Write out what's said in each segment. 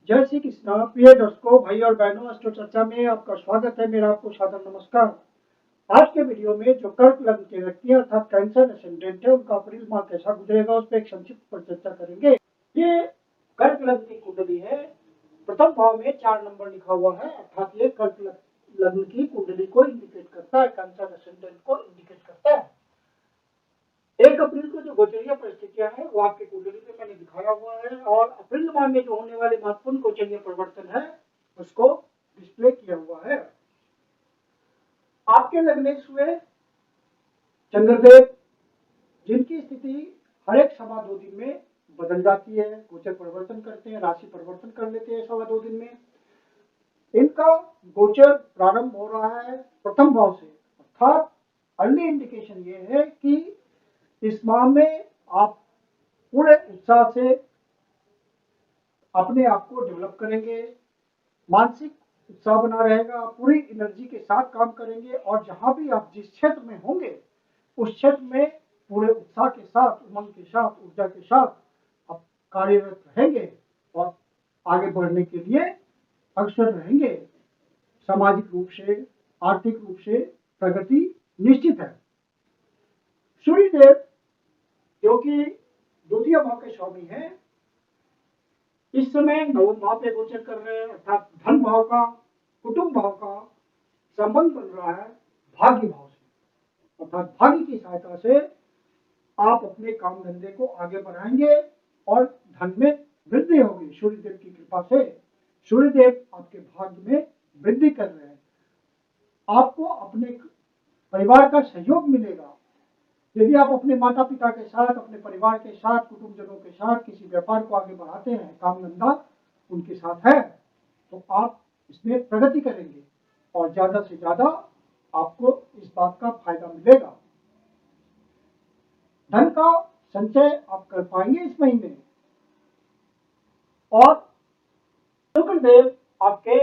जय श्री कृष्ण। प्रिय दर्शकों, भाई और बहनों, अस्ट्रो चर्चा में आपका स्वागत है। मेरा आपको सादर नमस्कार। आज के वीडियो में जो कर्क लग्न के व्यक्ति अर्थात कैंसर एसेंडेंट है, उनका अप्रैल माह कैसा गुजरेगा उस पर एक संक्षिप्त पर चर्चा करेंगे। ये कर्क लग्न की कुंडली है। प्रथम भाव में 4 नंबर लिखा हुआ है, अर्थात ये कर्क लग्न की कुंडली को इंडिकेट करता है, कैंसर एसेंडेंट को इंडिकेट करता है। 1 अप्रैल को जो गोचरीय परिस्थितियां हैं वो आपकी कुंडली में मैंने दिखाया हुआ है, और अप्रैल माह में जो होने वाले महत्वपूर्ण गोचरीय परिवर्तन है उसको डिस्प्ले किया हुआ है। आपके लग्नेश हुए चंद्रदेव, जिनकी स्थिति हर एक 2.25 दिन में बदल जाती है, गोचर परिवर्तन करते हैं, राशि परिवर्तन कर लेते हैं 2.25 दिन में। इनका गोचर प्रारंभ हो रहा है प्रथम भाव से, अर्थात अर्ली इंडिकेशन ये है कि इस माह में आप पूरे उत्साह से अपने आप को डेवलप करेंगे, मानसिक उत्साह बना रहेगा, पूरी एनर्जी के साथ काम करेंगे, और जहां भी आप जिस क्षेत्र में होंगे उस क्षेत्र में पूरे उत्साह के साथ, उमंग के साथ, ऊर्जा के साथ आप कार्यरत रहेंगे और आगे बढ़ने के लिए अग्रसर रहेंगे। सामाजिक रूप से, आर्थिक रूप से प्रगति निश्चित है। सूर्यदेव जो कि द्वितीय भाव के स्वामी हैं, इस समय नवम भाव पे गोचर कर रहे हैं, अर्थात धन भाव का, कुटुंब भाव का संबंध बन रहा है भाग्य भाव से, अर्थात भाग्य की सहायता से आप अपने काम धंधे को आगे बढ़ाएंगे और धन में वृद्धि होगी। सूर्यदेव की कृपा से सूर्यदेव आपके भाग्य में वृद्धि कर रहे हैं। आपको अपने परिवार का सहयोग मिलेगा। यदि आप अपने माता पिता के साथ, अपने परिवार के साथ, कुटुंबजनों के साथ किसी व्यापार को आगे बढ़ाते हैं, काम धंधा उनके साथ है, तो आप इसमें प्रगति करेंगे और ज्यादा से ज्यादा आपको इस बात का फायदा मिलेगा। धन का संचय आप कर पाएंगे इस महीने। और शुक्रदेव आपके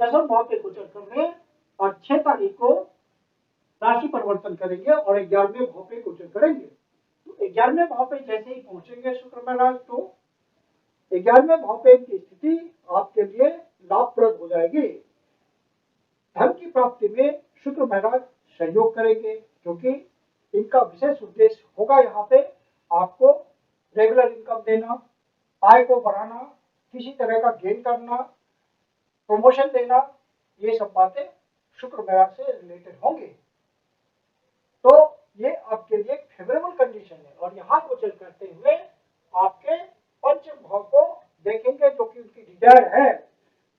10वें भाव पे गोचर कर रहे हैं और 6 तारीख को राशि परिवर्तन करेंगे और 11वें भाव पे गोचर करेंगे। तो 11वें भाव पे जैसे ही पहुंचेंगे शुक्र महाराज, तो 11वें भाव पे की स्थिति आपके लिए लाभप्रद हो जाएगी। धन की प्राप्ति में शुक्र महाराज सहयोग करेंगे, क्योंकि इनका विशेष उद्देश्य होगा यहाँ पे आपको रेगुलर इनकम देना, आय को बढ़ाना, किसी तरह का गेन करना, प्रमोशन देना, ये सब बातें शुक्र महाराज से रिलेटेड होंगे। तो ये आपके लिए फेवरेबल कंडीशन है। और यहाँ गोचर करते हुए आपके पंचम भाव को देखेंगे, जो कि उनकी डिजायर है।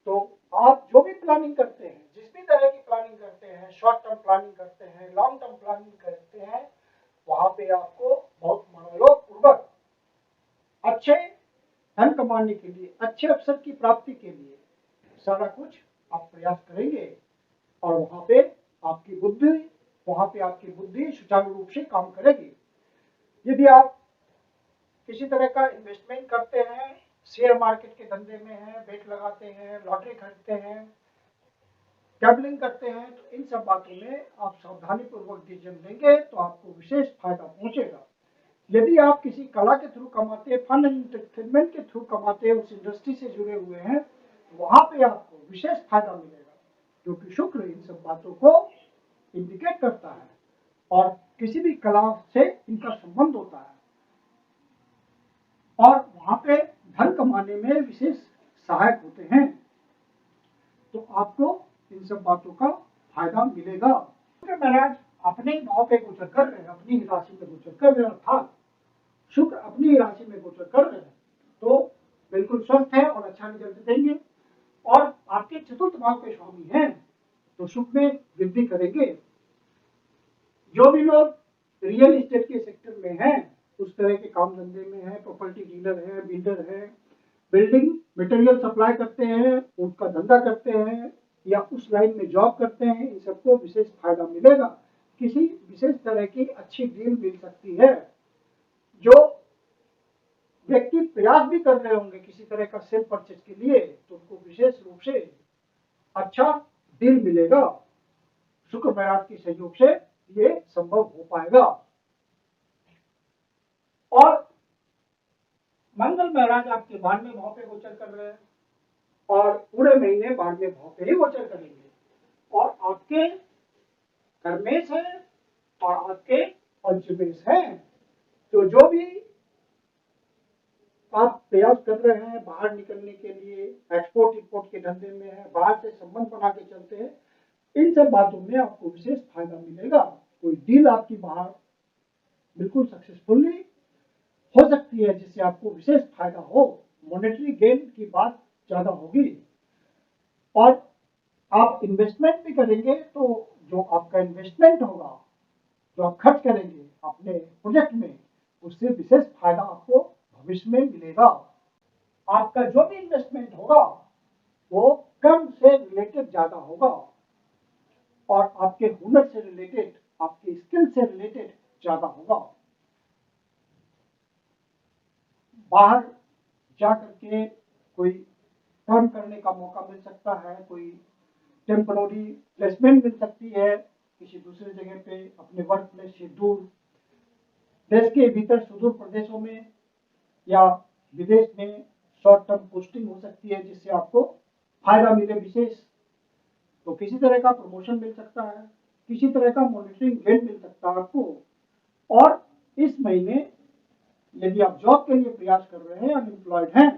तो आप जो भी प्लानिंग करते हैं, जिस भी तरह की प्लानिंग करते हैं, शॉर्ट टर्म प्लानिंग करते हैं, लॉन्ग टर्म प्लानिंग करते हैं, वहां पे आपको बहुत मनोयोग पूर्वक अच्छे धन कमाने के लिए, अच्छे अवसर की प्राप्ति के लिए सारा कुछ आप प्रयास करेंगे। और वहां पे आपकी बुद्धि सुचारू रूप से काम करेगी। यदि आप किसी तरह का इन्वेस्टमेंट करते हैं, शेयर मार्केट के धंधे में हैं, बेट लगाते हैं, लॉटरी खरीदते हैं, गैम्बलिंग करते हैं, तो इन सब बातों में आप सावधानी पूर्वक डिसीजन लेंगे तो आपको विशेष फायदा पहुंचेगा। यदि आप किसी कला के थ्रू कमाते हैं, फन एंड एंटरटेनमेंट के थ्रू कमाते हैं, उस इंडस्ट्री से जुड़े हुए हैं, वहां पे आपको विशेष फायदा मिलेगा, क्योंकि शुक्र इन सब बातों को इंडिकेट करता है और किसी भी कला से इनका संबंध होता है, और वहां पे धन कमाने में विशेष सहायक होते हैं। तो आपको इन सब बातों का फायदा मिलेगा। शुक्र महाराज अपने भाव पे गोचर कर रहे हैं, अपनी राशि में गोचर कर रहे हैं, अर्थात शुक्र अपनी राशि में गोचर कर रहे हैं, तो बिल्कुल स्वस्थ है और अच्छा रिजल्ट देंगे। और आपके चतुर्थ भाव के स्वामी हैं, तो सुख में वृद्धि करेंगे। जो भी लोग रियल एस्टेट के सेक्टर में हैं, उस तरह के काम धंधे में हैं, प्रॉपर्टी डीलर है, बिल्डर है, बिल्डिंग मटेरियल सप्लाई करते हैं, उनका धंधा करते हैं, या उस लाइन में जॉब करते हैं, इन सबको विशेष फायदा मिलेगा। किसी विशेष तरह की अच्छी डील मिल सकती है। जो व्यक्ति प्रयास भी कर रहे होंगे किसी तरह का सेल परचेज के लिए, तो उनको विशेष रूप से अच्छा डील मिलेगा। शुक्र महाराज के सहयोग से ये संभव हो पाएगा। और मंगल महाराज आपके 92वें भाव पे गोचर कर रहे हैं, और पूरे महीने 12वें भाव पे ही गोचर करेंगे और आपके कर्मेश है और आपके पंचमेश है। तो जो भी आप प्रयास कर रहे हैं बाहर निकलने के लिए, एक्सपोर्ट इंपोर्ट के धंधे में है, बाहर से संबंध बना के चलते हैं, इन सब बातों में आपको विशेष फायदा मिलेगा। कोई डील आपकी बाहर बिल्कुल सक्सेसफुली हो सकती है जिससे आपको विशेष फायदा हो, मॉनेटरी गेन की बात ज्यादा होगी। और आप इन्वेस्टमेंट भी करेंगे तो जो आपका इन्वेस्टमेंट होगा, जो आप खर्च करेंगे अपने प्रोजेक्ट में, उससे विशेष फायदा आपको भविष्य में मिलेगा। आपका जो भी इन्वेस्टमेंट होगा वो कर्म से रिलेटेड ज्यादा होगा और आपके हुनर से रिलेटेड, आपके स्किल से रिलेटेड ज्यादा होगा। बाहर जा करके कोई काम करने का मौका मिल सकता है, कोई टेम्पररी प्लेसमेंट मिल सकती है किसी दूसरे जगह पे, अपने वर्क प्लेस से दूर, देश के भीतर सुदूर प्रदेशों में या विदेश में शॉर्ट टर्म पोस्टिंग हो सकती है जिससे आपको फायदा मिले विशेष। तो किसी तरह का प्रमोशन मिल सकता है, किसी तरह का मॉनिटरिंग गेन मिल सकता है आपको। और इस महीने यदि आप जॉब के लिए प्रयास कर रहे हैं, अनएम्प्लॉयड हैं,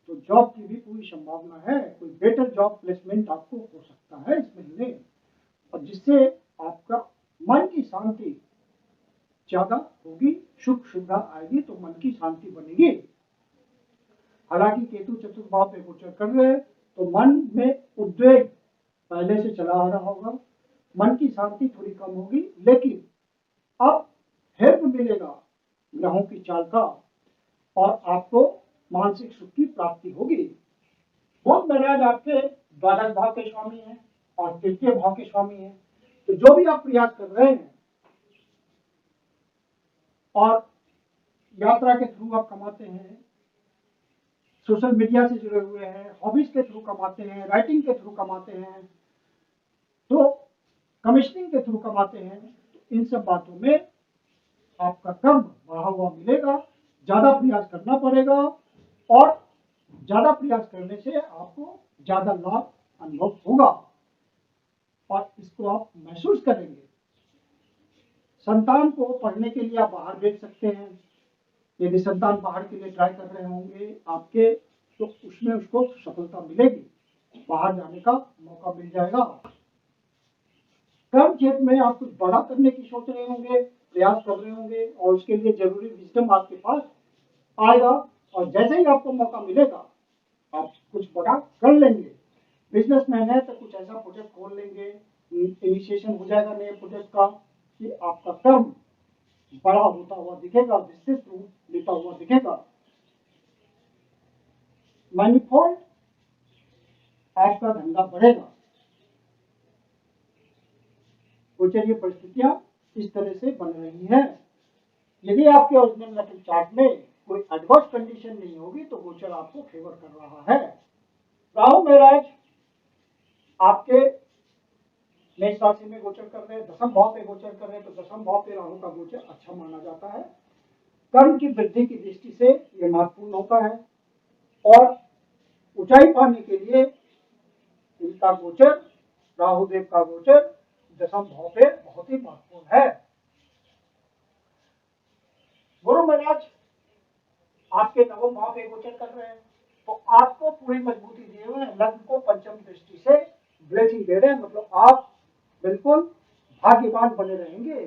तो जॉब की भी पूरी संभावना है, कोई बेटर जॉब प्लेसमेंट आपको हो सकता है इस महीने, और जिससे आपका मन की शांति ज्यादा होगी, सुख सुविधा आएगी तो मन की शांति बनेगी। हालांकि केतु चतुर्थ भाव पे गोचर कर रहे हैं तो मन में उद्वेग पहले से चला आ रहा होगा, मन की शांति थोड़ी कम होगी, लेकिन अब हेल्प मिलेगा ग्रहों की चाल का और आपको मानसिक सुख की प्राप्ति होगी। बुध महाराज आपके द्वादश भाव के स्वामी हैं और तृतीय भाव के स्वामी हैं। तो जो भी आप प्रयास कर रहे हैं और यात्रा के थ्रू आप कमाते हैं, सोशल मीडिया से जुड़े हुए हैं, हॉबीज के थ्रू कमाते हैं, राइटिंग के थ्रू कमाते हैं, तो कमिश्निंग के थ्रू कमाते हैं, तो इन सब बातों में आपका कर्म बढ़ा हुआ मिलेगा। ज्यादा प्रयास करना पड़ेगा और ज्यादा प्रयास करने से आपको ज्यादा लाभ अनुभव होगा और इसको आप महसूस करेंगे। संतान को पढ़ने के लिए आप बाहर भेज सकते हैं। यदि संतान बाहर के लिए ट्राई कर रहे होंगे आपके, तो उसमें उसको सफलता मिलेगी, बाहर जाने का मौका मिल जाएगा। कर्म क्षेत्र में आप कुछ बड़ा करने की सोच रहे होंगे, प्रयास कर रहे होंगे और उसके लिए जरूरी विजडम आपके पास आएगा और जैसे ही आपको मौका मिलेगा आप कुछ बड़ा कर लेंगे। बिजनेसमैन है तो कुछ ऐसा प्रोजेक्ट खोल लेंगे, इनिशिएशन हो जाएगा नए प्रोजेक्ट का कि आपका कर्म बड़ा होता हुआ दिखेगा, विस्तृत रूप लेता हुआ दिखेगा। मैनिफोल्ड आपका धंधा बढ़ेगा। गोचरीय परिस्थितियां इस तरह से बन रही हैं। यदि आपके ओरिजिनल नेटिव चार्ट में कोई एडवर्स कंडीशन नहीं होगी तो गोचर आपको फेवर कर रहा है। राहु महाराज आपके मेष राशि में गोचर कर रहे हैं, दसम भाव पे गोचर कर रहे हैं, तो दसम भाव पे राहु का गोचर अच्छा माना जाता है। कर्म की वृद्धि की दृष्टि से यह महत्वपूर्ण होता है और ऊंचाई पाने के लिए इनका गोचर, राहुदेव का गोचर दसम भाव पे बहुत ही महत्वपूर्ण है। गुरु महाराज आपके नवम भाव पे गोचर कर रहे हैं तो आपको पूरी मजबूती दिए हुए हैं, लग्न को पंचम दृष्टि से ब्लेसिंग दे रहे हैं, मतलब आप बिल्कुल भाग्यवान बने रहेंगे।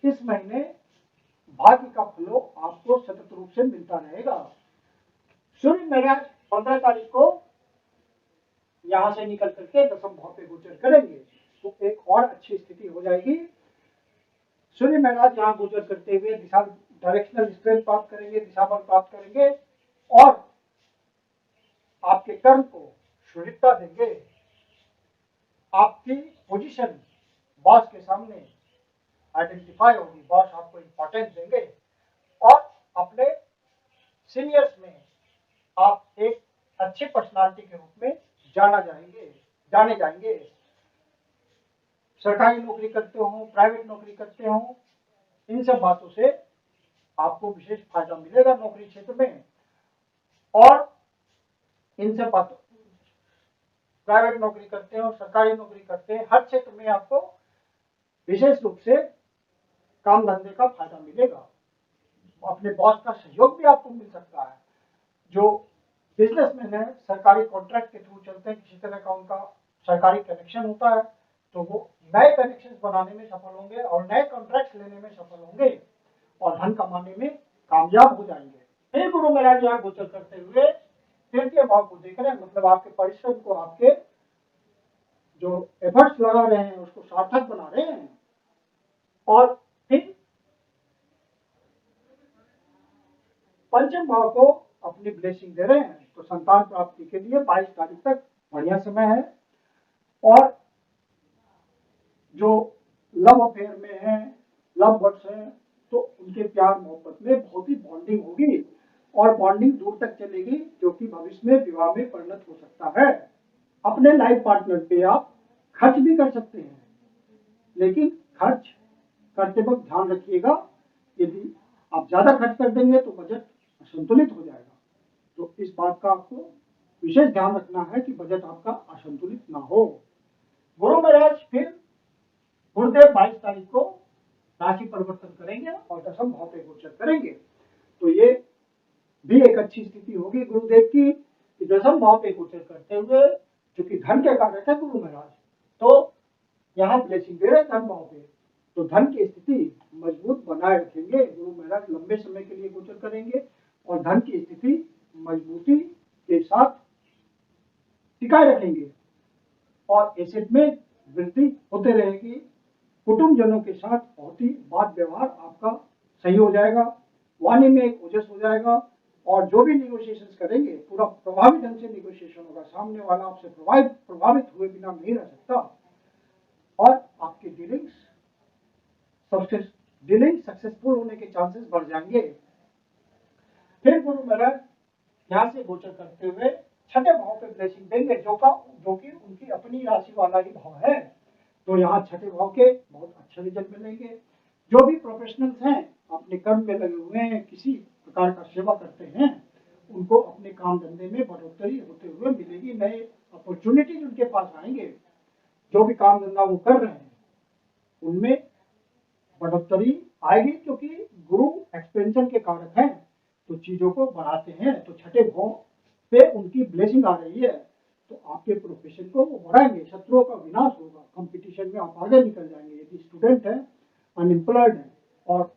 इस महीने भाग्य का फ्लो आपको सतत रूप से मिलता रहेगा। सूर्य महाराज 15 तारीख को यहां से निकल करके दसम भाव पे गोचर करेंगे तो एक और अच्छी स्थिति हो जाएगी। सूर्य महाराज यहाँ गोचर करते हुए दिशा डायरेक्शनल स्ट्रेंथ प्राप्त करेंगे, दिशा बल प्राप्त करेंगे और आपके कर्म को शुद्धता देंगे। आपकी पोजीशन बॉस के सामने आइडेंटिफाई होगी, बॉस आपको इंपॉर्टेंस देंगे और अपने सीनियर्स में आप एक अच्छी पर्सनालिटी के रूप में जाने जाएंगे। सरकारी नौकरी करते हो, प्राइवेट नौकरी करते हो, इन सब बातों से आपको विशेष फायदा मिलेगा नौकरी क्षेत्र में। और इन सब बातों प्राइवेट नौकरी करते हैं और सरकारी नौकरी करते हैं, हर क्षेत्र में आपको विशेष रूप से काम धंधे का फायदा मिलेगा। अपने बॉस का सहयोग भी आपको मिल सकता है। जो बिजनेसमैन है सरकारी कॉन्ट्रैक्ट के थ्रू चलते हैं, किसी तरह का उनका सरकारी कनेक्शन होता है, तो वो नए कनेक्शन बनाने में सफल होंगे और नए कॉन्ट्रैक्ट लेने में सफल होंगे और धन कमाने में कामयाब हो जाएंगे। फिर गुरु महाराज यहाँ गोचर करते हुए तृतीय भाव को देख रहे हैं, मतलब आपके परिश्रम को, आपके जो एफर्ट्स लगा रहे हैं उसको सार्थक बना रहे हैं। और फिर पंचम भाव को अपनी ब्लेसिंग दे रहे हैं, तो संतान प्राप्ति के लिए 22 तारीख तक बढ़िया समय है। और जो लव अफेयर में है, लव बर्ड्स हैं, तो उनके प्यार मोहब्बत में बहुत ही बॉन्डिंग होगी और बॉन्डिंग दूर तक चलेगी, जो कि भविष्य में विवाह में परिणत हो सकता है। अपने लाइफ पार्टनर पे आप खर्च भी कर सकते हैं, लेकिन खर्च करते वक्त ध्यान रखिएगा, यदि आप ज्यादा खर्च कर देंगे तो बजट असंतुलित हो जाएगा। तो इस बात का आपको विशेष ध्यान रखना है कि बजट आपका असंतुलित ना हो। गुरु महाराज फिर गुरुदेव 22 तारीख को राशि परिवर्तन करेंगे और दशम भाव पे गोचर करेंगे, तो ये भी एक अच्छी स्थिति होगी गुरुदेव की कि दशम भाव पे गोचर करते हुए, क्योंकि धन के कारक है गुरु महाराज, तो यहाँ ब्लेसिंग दे रहे हैं धन भाव पे, तो धन की स्थिति मजबूत बनाए रखेंगे। गुरु महाराज लंबे समय के लिए गोचर करेंगे और धन की स्थिति मजबूती के साथ टिकाए रखेंगे और एसेट में वृद्धि होते रहेगी। कुटुंबजनों के साथ बहुत ही बात व्यवहार आपका सही हो जाएगा, वाणी में एक ओजस हो जाएगा और जो भी निगोशिएशन करेंगे पूरा प्रभावी ढंग से निगोशिएशन होगा। सामने वाला आपसे प्रभावित हुए बिना नहीं रह सकता और आपकी डीलिंग सक्सेसफुल होने के चांसेस बढ़ जाएंगे। फिर गुरु महाराज यहाँ से गोचर करते हुए छठे भाव पे ब्लेसिंग देंगे, जो कि उनकी अपनी राशि वाला ही भाव है, तो यहाँ छठे भाव के बहुत अच्छे रिजल्ट मिलेंगे। जो भी प्रोफेशनल्स हैं अपने कर्म में लगे हुए हैं, किसी प्रकार का सेवा करते हैं, उनको अपने काम धंधे में बढ़ोतरी होते हुए मिलेगी, नए अपॉर्चुनिटीज उनके पास आएंगे। जो भी काम धंधा वो कर रहे हैं उनमें बढ़ोतरी आएगी, क्योंकि गुरु एक्सपेंशन के कारक हैं, तो चीजों को बढ़ाते हैं। तो छठे भाव पे उनकी ब्लेसिंग आ रही है, तो आपके प्रोफेशन को वो बढ़ाएंगे, शत्रुओं का विनाश होगा, कंपटीशन में आप आगे निकल जाएंगे। यदि स्टूडेंट हैं, अनएम्प्लॉयड हैं और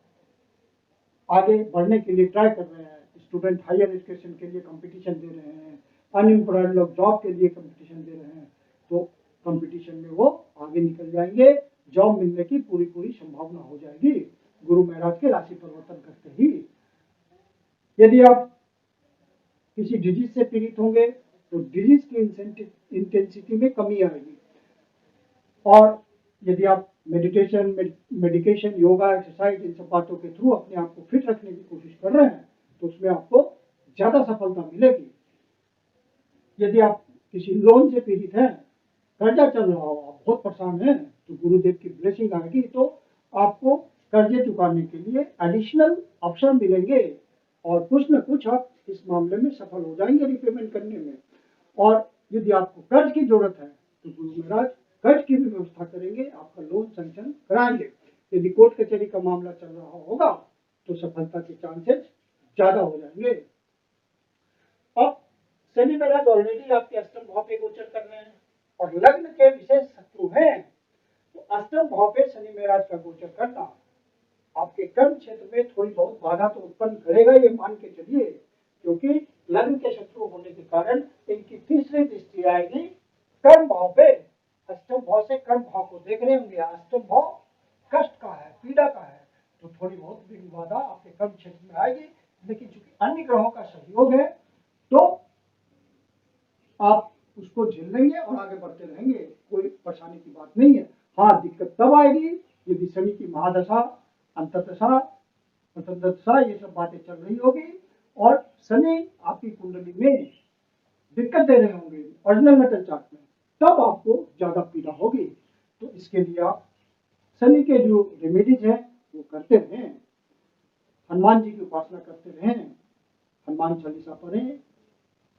आगे बढ़ने के लिए ट्राई कर रहे हैं, स्टूडेंट हायर एजुकेशन के लिए कंपटीशन दे रहे हैं, अनएम्प्लॉयड लोग जॉब के लिए कंपटीशन दे रहे हैं, तो कंपटीशन में वो आगे निकल जाएंगे, जॉब मिलने की पूरी संभावना हो जाएगी गुरु महाराज के राशि परिवर्तन करते ही। यदि आप किसी डिजीज से पीड़ित होंगे तो डिजीज की इंटेंसिटी में कमी आएगी, और यदि आप मेडिकेशन, योगा, एक्सरसाइज, इन सब बातों के थ्रू अपने आप को फिट रखने की कोशिश कर रहे हैं, तो उसमें आपको ज्यादा सफलता मिलेगी। यदि आप किसी लोन से पीड़ित हैं, कर्जा चल रहा हो, आप बहुत परेशान हैं, तो गुरुदेव की ब्लेसिंग आएगी, तो आपको कर्जे चुकाने के लिए एडिशनल ऑप्शन मिलेंगे और कुछ न कुछ आप इस मामले में सफल हो जाएंगे रिपेमेंट करने में। और यदि आपको कर्ज की जरूरत है तो गुरु महाराज कर्ज की भी व्यवस्था करेंगे, आपका लोन सैंक्शन कराएंगे। यदि कोर्ट कचहरी का मामला चल रहा होगा तो सफलता के चांसेस ज्यादा हो जाएंगे। अब शनि महाराज ऑलरेडी आपके अष्टम भाव पे गोचर कर रहे हैं और लग्न के विशेष शत्रु हैं, तो अष्टम भाव पे शनि महाराज का गोचर करना आपके कर्म क्षेत्र में थोड़ी बहुत बाधा तो उत्पन्न करेगा, ये मान के चलिए, क्योंकि लग्न के शत्रु होने के कारण इनकी तीसरी दृष्टि आएगी कर्म भाव पे। अष्टम भाव से कर्म भाव को देख रहे होंगे, अष्टम भाव कष्ट का है, पीड़ा का है, तो थोड़ी बहुत भी बाधा आपके कर्म क्षेत्र में आएगी, लेकिन चूंकि अन्य ग्रहों का सहयोग है तो आप उसको झेल लेंगे और आगे बढ़ते रहेंगे, कोई परेशानी की बात नहीं है। हाँ, दिक्कत तब आएगी यदि शनि की महादशा, अंतदशा, प्रथमदशा, ये सब बातें चल रही होगी और शनि आपकी कुंडली में दिक्कत दे रहे होंगे ओरिजिनल मेटल चार्ट में, तब आपको ज्यादा पीड़ा होगी। तो इसके लिए आप शनि के जो रेमेडीज हैं वो करते रहें, हनुमान जी की उपासना करते रहें, हनुमान चालीसा पढ़ें,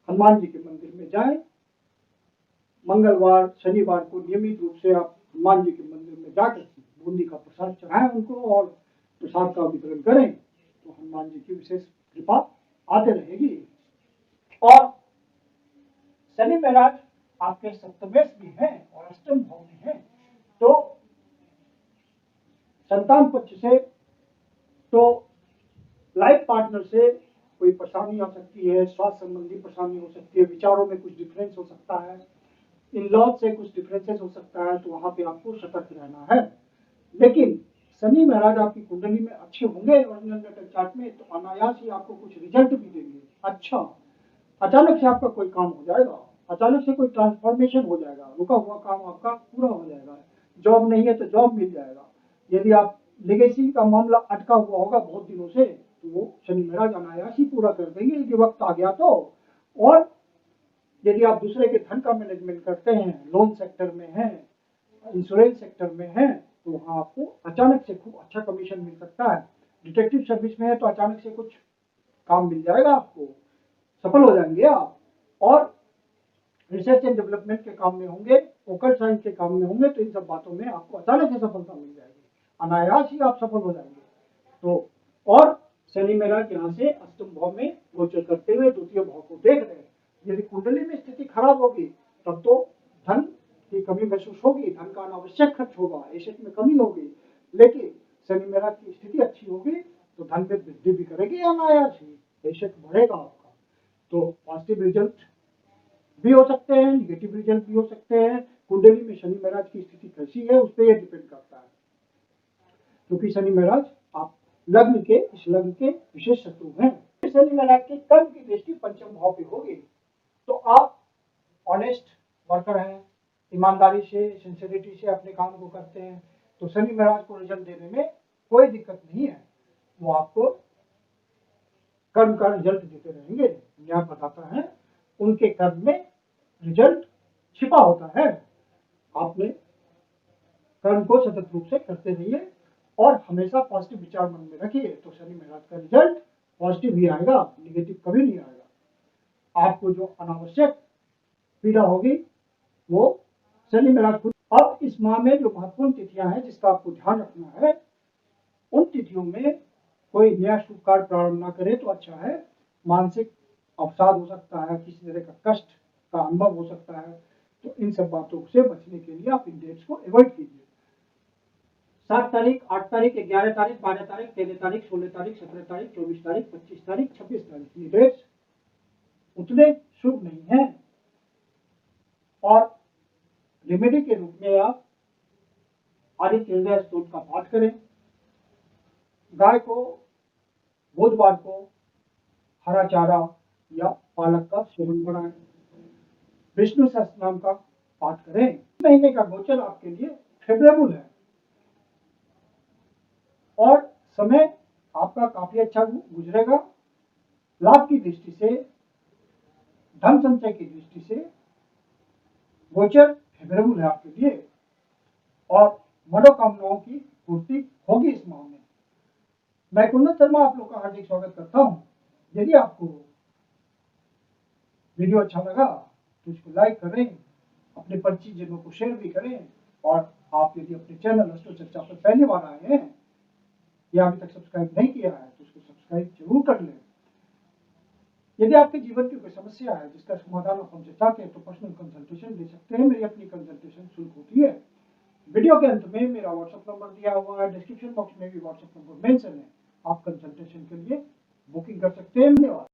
हनुमान जी के मंदिर में जाएं, मंगलवार शनिवार को नियमित रूप से आप हनुमान जी के मंदिर में जाकर बूंदी का प्रसाद चढ़ाएं उनको और प्रसाद का वितरण करें, तो हनुमान जी की विशेष कृपा आते रहेगी। और शनि महाराज आपके सप्तमेश भी हैं और अष्टम भाव में हैं, तो संतान पक्ष से तो लाइफ पार्टनर से कोई परेशानी आ सकती है, स्वास्थ्य संबंधी परेशानी हो सकती है, विचारों में कुछ डिफरेंस हो सकता है, इन लॉज से कुछ डिफरेंसेस हो सकता है, तो वहां पे आपको सतर्क रहना है। लेकिन शनि महाराज आपकी कुंडली में अच्छे होंगे ओरिजिनल नेटल चार्ट में, तो अनायास ही आपको कुछ रिजल्ट भी देंगे। अच्छा, अचानक से आपका कोई काम हो जाएगा, अचानक से कोई ट्रांसफॉर्मेशन हो जाएगा, रुका हुआ काम आपका पूरा हो जाएगा, जॉब नहीं है तो जॉब मिल जाएगा, यदि आप लेगेसी का मामला अटका हुआ होगा बहुत दिनों से, तो वो शनि महाराज अनायास ही पूरा कर देंगे यदि वक्त आ गया तो। और यदि आप दूसरे के धन का मैनेजमेंट करते हैं, लोन सेक्टर में हैं, इंश्योरेंस सेक्टर में हैं, तो वहाँ आपको अचानक से खूब अच्छा कमीशन मिल सकता है। डिटेक्टिव सर्विस में है तो अचानक से कुछ काम मिल जाएगा आपको, सफल हो जाएंगे आप। और रिसर्च एंड डेवलपमेंट के काम में होंगे, ओकल्ट साइंस के काम में होंगे, तो इन सब बातों में आपको अचानक से सफलता मिल जाएगी, अनायास ही आप सफल हो जाएंगे। तो और शनि महाराज यहाँ से अष्टम भाव में गोचर करते हुए द्वितीय भाव को देख रहे हैं। यदि कुंडली में स्थिति खराब होगी तब तो धन की कमी महसूस होगी, धन का अनावश्यक खर्च होगा, एसेट में कमी होगी। लेकिन शनि महाराज की स्थिति अच्छी होगी तो धन में वृद्धि भी करेगी अनायास ही, एसेट बढ़ेगा आपका। तो पॉजिटिव रिजल्ट भी हो सकते हैं, निगेटिव रिजल्ट भी हो सकते हैं। कुंडली में शनि महाराज की स्थिति कैसी है उस पर यह डिपेंड करता है, क्योंकि शनि महाराज आप लग्न के इस लग्न के विशेष शत्रु हैं। शनि महाराज के कर्म की दृष्टि पंचम भाव पे होगी, तो आप ऑनेस्ट वर्कर हैं, ईमानदारी से सिंसियरिटी से अपने काम को करते हैं, तो शनि महाराज को रिजल्ट देने में कोई दिक्कत नहीं है, वो आपको कर्म का रिजल्ट देते रहेंगे। न्याय बताता है उनके कर्म में रिजल्ट छिपा होता है। आपने कर्म को सतत रूप से करते रहिए और हमेशा पॉजिटिव विचार मन में रखिए, तो शनि महाराज का रिजल्ट पॉजिटिव ही आएगा, निगेटिव कभी नहीं आएगा। आपको जो अनावश्यक पीड़ा होगी वो शनि महाराज खुद। अब इस माह में जो महत्वपूर्ण तिथियां हैं जिसका आपको ध्यान रखना है, उन तिथियों में कोई नया शुभ कार्य प्रारंभ ना करे तो अच्छा है। मानसिक अवसाद हो सकता है, किसी तरह का कष्ट का अनुभव हो सकता है, तो इन सब बातों से बचने के लिए आप इन डेट्स को अवॉइड कीजिए। 7 तारीख, 8 तारीख, 11 तारीख, 12 तारीख, 13 तारीख, 16 तारीख, 17 तारीख, 24 तारीख, 25 तारीख, 26 तारीख, ये डेट्स उतने शुभ नहीं है। और रेमेडी के रूप में आप आदित्य हृदय स्तोत्र का पाठ करें, गाय को बुधवार को हरा चारा या पालक का सेवन बढ़ाएं, विष्णु सहस्त्र नाम का पाठ करें। महीने का गोचर आपके लिए फेवरेबल है और समय आपका काफी अच्छा गुजरेगा। लाभ की दृष्टि से, धन संचय की दृष्टि से गोचर फेवरेबल है आपके लिए और मनोकामनाओं की पूर्ति होगी इस माह में। मैं कुंदन शर्मा आप लोग का हार्दिक स्वागत करता हूं। यदि आपको वीडियो अच्छा लगा तो इसको लाइक करें, अपने परिचितजनों को शेयर भी करें, और आप यदि अपने चैनल अष्टो चर्चा पर पहली बार आए हैं या अभी तक सब्सक्राइब नहीं किया है तो उसको सब्सक्राइब जरूर कर लें। यदि आपके जीवन की कोई समस्या है जिसका समाधान आप हमसे चाहते हैं तो पर्सनल कंसल्टेशन ले सकते हैं। मेरी अपनी कंसल्टेशन शुल्क होती है। वीडियो के अंत में मेरा व्हाट्सएप नंबर दिया हुआ है, डिस्क्रिप्शन बॉक्स में भी व्हाट्सएप नंबर मेंशन है, आप कंसल्टेशन के लिए बुकिंग कर सकते हैं। धन्यवाद।